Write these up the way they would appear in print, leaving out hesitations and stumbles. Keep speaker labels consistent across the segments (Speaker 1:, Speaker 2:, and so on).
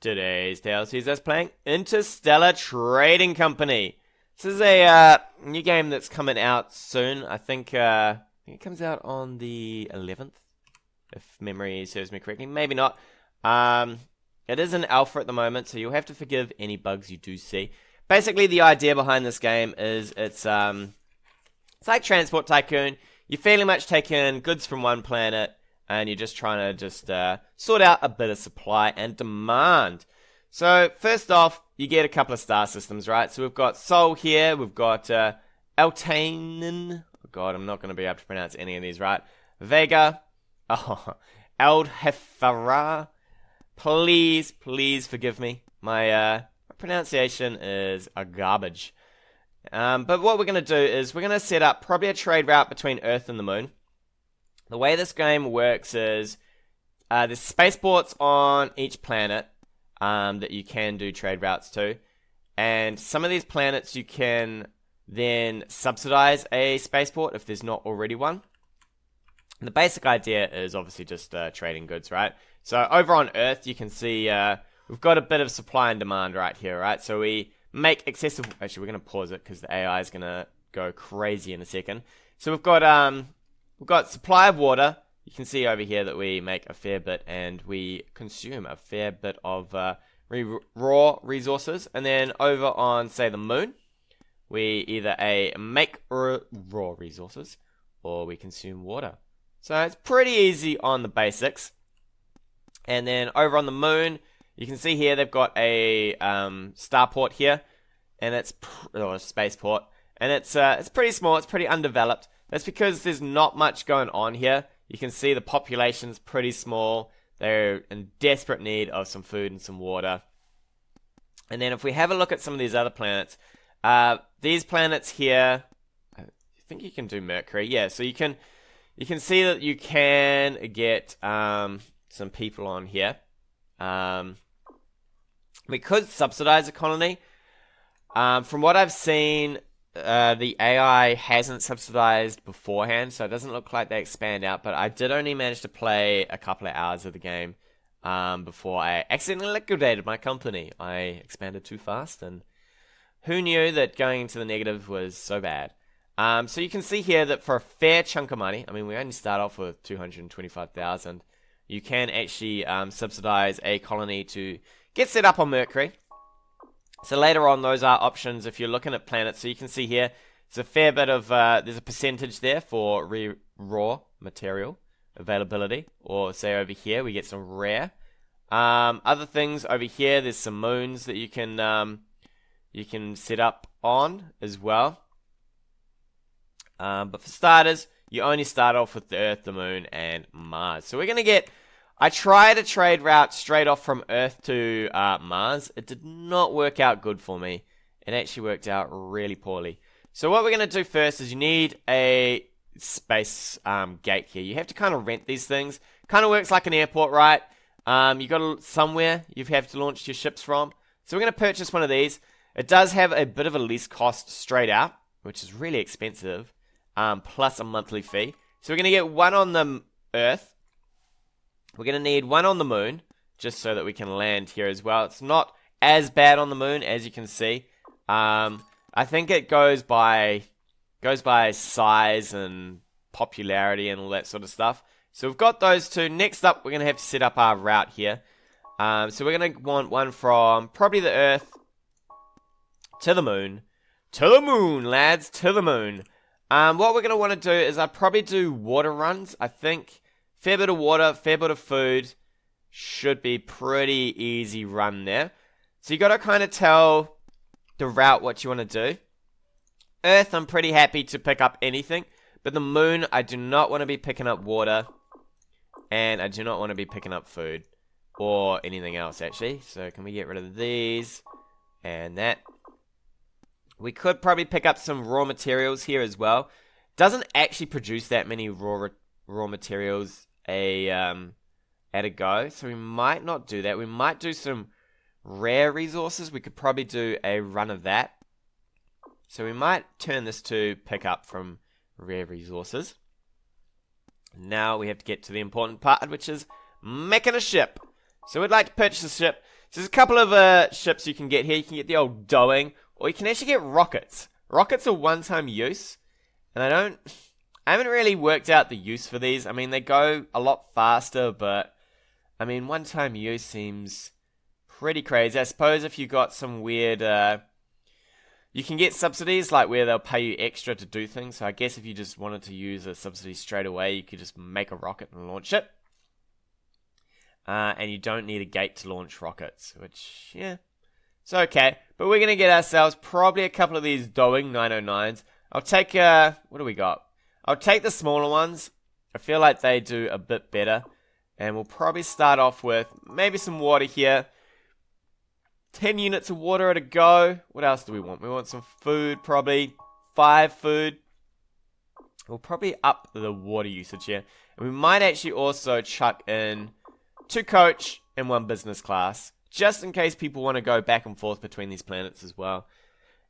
Speaker 1: Today's tale sees us playing Interstellar Trading Company. This is a new game that's coming out soon. I think it comes out on the 11th, if memory serves me correctly. Maybe not. It is an alpha at the moment, so you'll have to forgive any bugs you do see. Basically, the idea behind this game is it's like Transport Tycoon. You're fairly much taking goods from one planet, and you're just trying to sort out a bit of supply and demand. So first off, you get a couple of star systems, right? So we've got Sol here, we've got Eltanen. Oh god, I'm not going to be able to pronounce any of these right. Vega, Eldhefara. Please forgive me. My pronunciation is a garbage. But what we're going to do is we're going to set up probably a trade route between Earth and the Moon. The way this game works is there's spaceports on each planet that you can do trade routes to. And some of these planets you can then subsidize a spaceport if there's not already one. And the basic idea is obviously just trading goods, right? So over on Earth you can see we've got a bit of supply and demand right here, right? So we make excessive... Actually, we're going to pause it because the AI is going to go crazy in a second. So we've got supply of water. You can see over here that we make a fair bit and we consume a fair bit of raw resources. And then over on, say, the Moon, we either make raw resources or we consume water. So it's pretty easy on the basics. And then over on the Moon, you can see here they've got a starport here, and it's or a spaceport, and it's pretty small. It's pretty undeveloped. That's because there's not much going on here. You can see the population's pretty small. They're in desperate need of some food and some water. And then if we have a look at some of these other planets, these planets here, I think you can do Mercury. Yeah, so you can see that you can get some people on here. We could subsidize a colony. From what I've seen, the AI hasn't subsidized beforehand, so it doesn't look like they expand out, but I did only manage to play a couple of hours of the game before I accidentally liquidated my company. I expanded too fast, and who knew that going into the negative was so bad. So you can see here that for a fair chunk of money, I mean, we only start off with 225,000, you can actually subsidize a colony to get set up on Mercury. So later on, those are options if you're looking at planets. So you can see here, there's a fair bit of, there's a percentage there for raw material availability. Or say over here, we get some rare. Other things over here, there's some moons that you can set up on as well. But for starters, you only start off with the Earth, the Moon, and Mars. So we're going to get... I tried a trade route straight off from Earth to Mars. It did not work out good for me. It actually worked out really poorly. So what we're going to do first is you need a space gate here. You have to kind of rent these things. Kind of works like an airport, right? You got somewhere you have to launch your ships from. So we're going to purchase one of these. It does have a bit of a lease cost straight out, which is really expensive, plus a monthly fee. So we're going to get one on the Earth. We're going to need one on the Moon, just so that we can land here as well. It's not as bad on the Moon, as you can see. I think it goes by size and popularity and all that sort of stuff. So we've got those two. Next up, we're going to have to set up our route here. So we're going to want one from probably the Earth to the Moon. To the Moon, lads, to the Moon. What we're going to want to do is I'll probably do water runs. I think... fair bit of water, fair bit of food, should be pretty easy run there. So you got to kind of tell the route what you want to do. Earth, I'm pretty happy to pick up anything. But the Moon, I do not want to be picking up water. And I do not want to be picking up food. Or anything else, actually. So can we get rid of these? And that. We could probably pick up some raw materials here as well. Doesn't actually produce that many raw materials at a go, so we might not do that. We might do some rare resources. We could probably do a run of that. So we might turn this to pick up from rare resources. Now we have to get to the important part, which is making a ship. So we'd like to purchase a ship. So there's a couple of ships you can get here. You can get the old Doing, or you can actually get rockets. Rockets are one-time use, and I haven't really worked out the use for these. I mean, they go a lot faster, but I mean, one-time use seems pretty crazy. I suppose if you got some weird, you can get subsidies like where they'll pay you extra to do things. So I guess if you just wanted to use a subsidy straight away, you could just make a rocket and launch it. And you don't need a gate to launch rockets, which, yeah, it's okay. But we're going to get ourselves probably a couple of these Doing 909s. I'll take, what do we got? I'll take the smaller ones. I feel like they do a bit better. And we'll probably start off with maybe some water here. 10 units of water at a go. What else do we want? We want some food, probably. 5 food. We'll probably up the water usage here. And we might actually also chuck in 2 coach and 1 business class, just in case people want to go back and forth between these planets as well.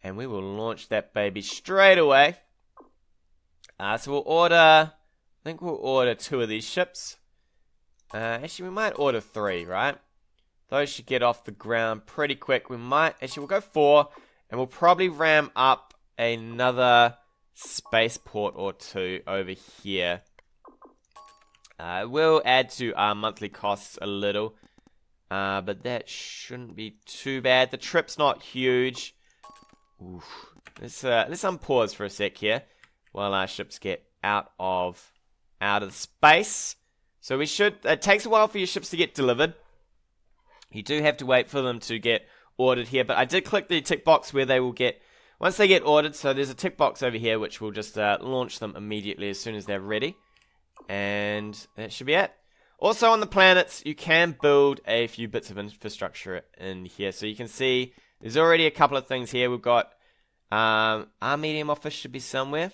Speaker 1: And we will launch that baby straight away. So we'll order, I think we'll order 2 of these ships. Actually, we might order 3, right? Those should get off the ground pretty quick. We might, actually, we'll go 4, and we'll probably ram up another spaceport or 2 over here. We'll add to our monthly costs a little, but that shouldn't be too bad. The trip's not huge. Oof. Let's unpause for a sec here while our ships get out of space. So we should. It takes a while for your ships to get delivered. You do have to wait for them to get ordered here, but I did click the tick box where they will get once they get ordered. So there's a tick box over here which will just launch them immediately as soon as they're ready. And that should be it. Also on the planets, you can build a few bits of infrastructure in here. So you can see there's already a couple of things here. We've got our medium office should be somewhere.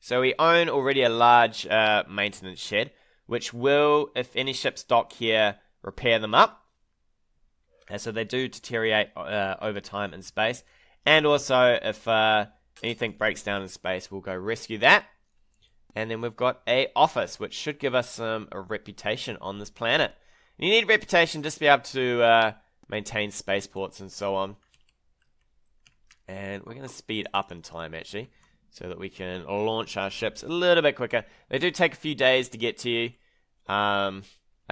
Speaker 1: So we own already a large maintenance shed, which will, if any ships dock here, repair them up. And so they do deteriorate over time in space. And also, if anything breaks down in space, we'll go rescue that. And then we've got a office, which should give us a reputation on this planet. And you need reputation just to be able to maintain spaceports and so on. And we're going to speed up in time, actually, so that we can launch our ships a little bit quicker. They do take a few days to get to you. I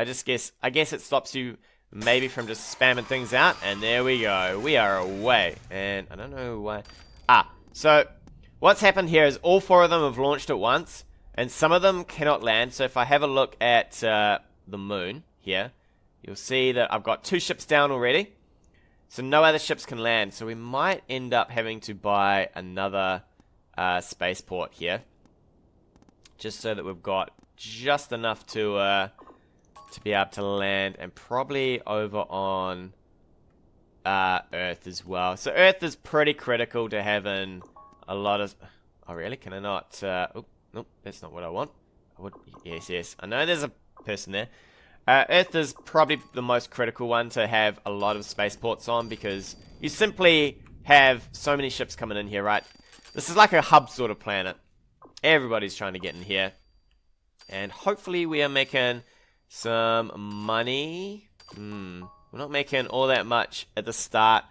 Speaker 1: guess it stops you maybe from just spamming things out. And there we go. We are away. And I don't know why. So what's happened here is all 4 of them have launched at once. And some of them cannot land. So if I have a look at the moon here, you'll see that I've got 2 ships down already. So no other ships can land. So we might end up having to buy another spaceport here. Just so that we've got just enough to be able to land. And probably over on Earth as well. So Earth is pretty critical to having a lot of... Oh really? Can I not... Nope, that's not what I want. Yes. I know there's a person there. Earth is probably the most critical one to have a lot of spaceports on, because you simply have so many ships coming in here, right? This is like a hub sort of planet. Everybody's trying to get in here. And hopefully we are making some money. We're not making all that much at the start,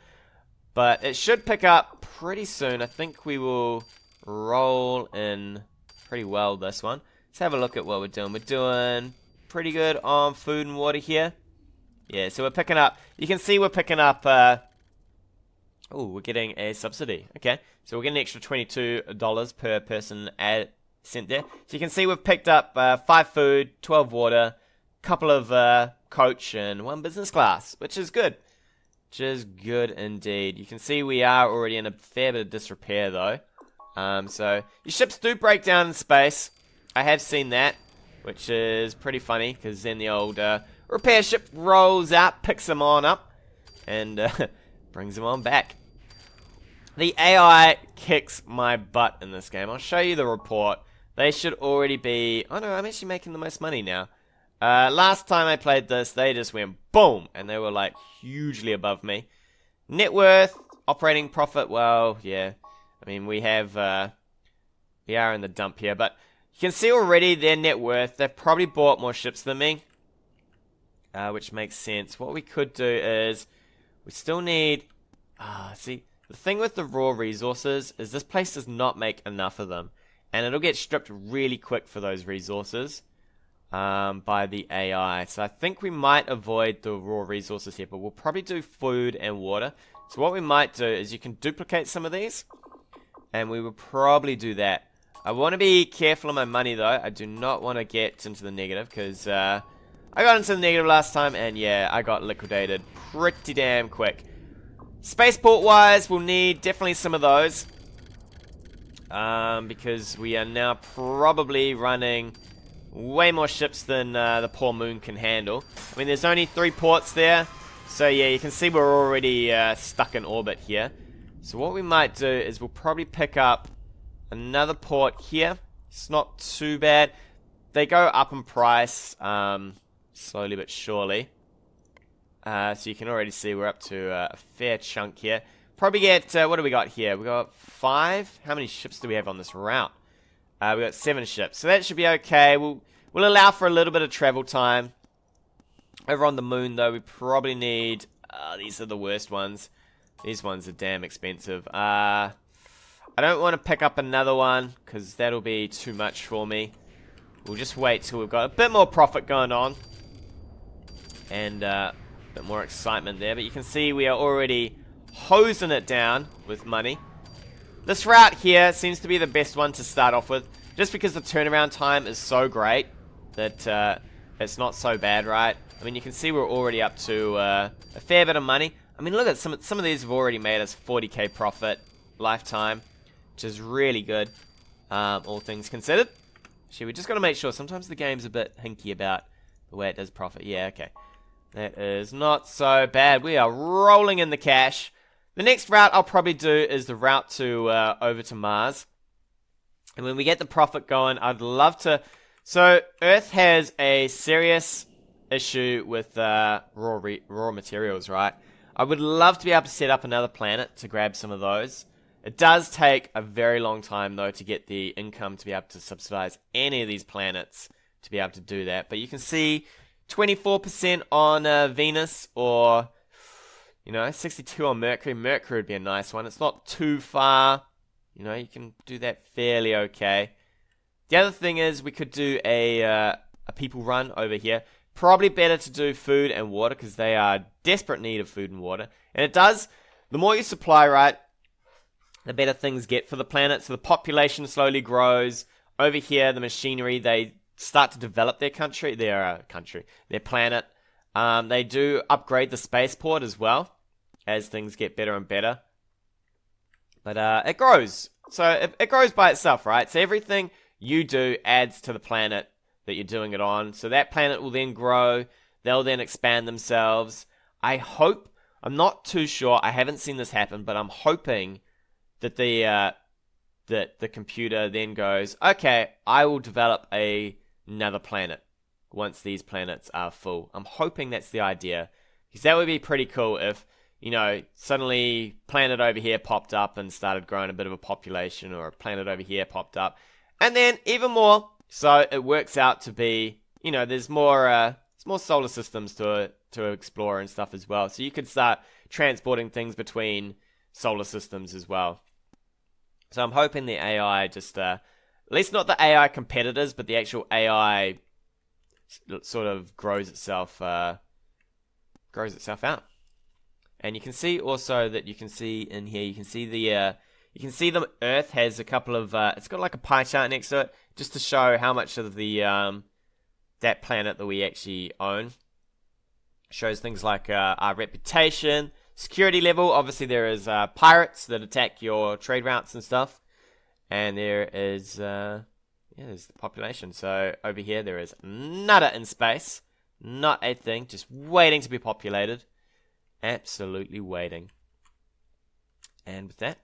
Speaker 1: but it should pick up pretty soon. I think we will roll in pretty well this one. Let's have a look at what we're doing. We're doing pretty good on food and water here. Yeah, so we're picking up, you can see we're picking up, we're getting a subsidy. Okay, so we're getting an extra $22 per person sent there. So you can see we've picked up 5 food, 12 water, couple of coach, and 1 business class, which is good. Which is good indeed. You can see we are already in a fair bit of disrepair though. So your ships do break down in space. I have seen that, which is pretty funny, because then the old repair ship rolls out, picks them on up, and brings them on back. The AI kicks my butt in this game. I'll show you the report. They should already be... Oh no, I'm actually making the most money now. Last time I played this, they just went boom, and they were like hugely above me. Net worth, operating profit, well, yeah. I mean, we are in the dump here, but you can see already their net worth. They've probably bought more ships than me, which makes sense. What we could do is We still need... see, the thing with the raw resources is this place does not make enough of them. And it'll get stripped really quick for those resources by the AI. So I think we might avoid the raw resources here, but we'll probably do food and water. So what we might do is you can duplicate some of these, and we will probably do that. I want to be careful of my money though. I do not want to get into the negative because I got into the negative last time, and yeah, I got liquidated pretty damn quick. Spaceport wise, we'll need definitely some of those. Because we are now probably running way more ships than the poor moon can handle. I mean, there's only 3 ports there. So yeah, you can see we're already stuck in orbit here. So what we might do is we'll probably pick up another port here. It's not too bad. They go up in price slowly but surely. So you can already see we're up to a fair chunk here. Probably get, what do we got here? We got 5? How many ships do we have on this route? We got 7 ships. So that should be okay. We'll allow for a little bit of travel time. Over on the moon, though, we probably need... these are the worst ones. These ones are damn expensive. I don't want to pick up another one, because that'll be too much for me. We'll just wait till we've got a bit more profit going on. And a bit more excitement there. But you can see we are already hosing it down with money. This route here seems to be the best one to start off with, just because the turnaround time is so great that it's not so bad, right? I mean, you can see we're already up to a fair bit of money. I mean, look at some of these have already made us 40k profit lifetime, which is really good, all things considered. Actually, we just got to make sure. Sometimes the game's a bit hinky about the way it does profit. Yeah, okay. That is not so bad. We are rolling in the cash. The next route I'll probably do is the route to over to Mars. And when we get the profit going, I'd love to... So, Earth has a serious issue with raw materials, right? I would love to be able to set up another planet to grab some of those. It does take a very long time, though, to get the income to be able to subsidize any of these planets to be able to do that. But you can see 24% on Venus, or... 62 on Mercury. Mercury would be a nice one. It's not too far. You can do that fairly okay. The other thing is we could do a people run over here. Probably better to do food and water because they are desperate need of food and water. And it does, the more you supply, right, the better things get for the planet. So the population slowly grows. Over here, the machinery, they start to develop their their planet. They do upgrade the spaceport as well, as things get better and better. But it grows. So it grows by itself, right? So everything you do adds to the planet that you're doing it on. So that planet will then grow. They'll then expand themselves. I hope, I'm not too sure, I haven't seen this happen, but I'm hoping that the computer then goes, okay, I will develop another planet once these planets are full. I'm hoping that's the idea. Because that would be pretty cool if, suddenly planet over here popped up and started growing a bit of a population, or a planet over here popped up. And then even more, so it works out to be, there's more solar systems to explore and stuff as well. So you could start transporting things between solar systems as well. So I'm hoping the AI just, at least not the AI competitors, but the actual AI sort of grows itself out. And you can see also that you can see in here, you can see the Earth has a couple of, it's got like a pie chart next to it, just to show how much of the, that planet that we actually own. Shows things like our reputation, security level. Obviously there is pirates that attack your trade routes and stuff. And there is, there's the population. So over here there is nada in space. Not a thing, just waiting to be populated. Absolutely waiting. And with that,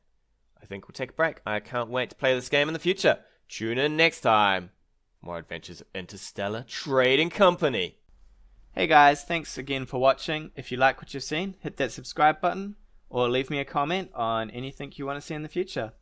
Speaker 1: I think we'll take a break. I can't wait to play this game in the future. Tune in next time. More adventures of Interstellar Trading Company. Hey guys, thanks again for watching. If you like what you've seen, hit that subscribe button or leave me a comment on anything you want to see in the future.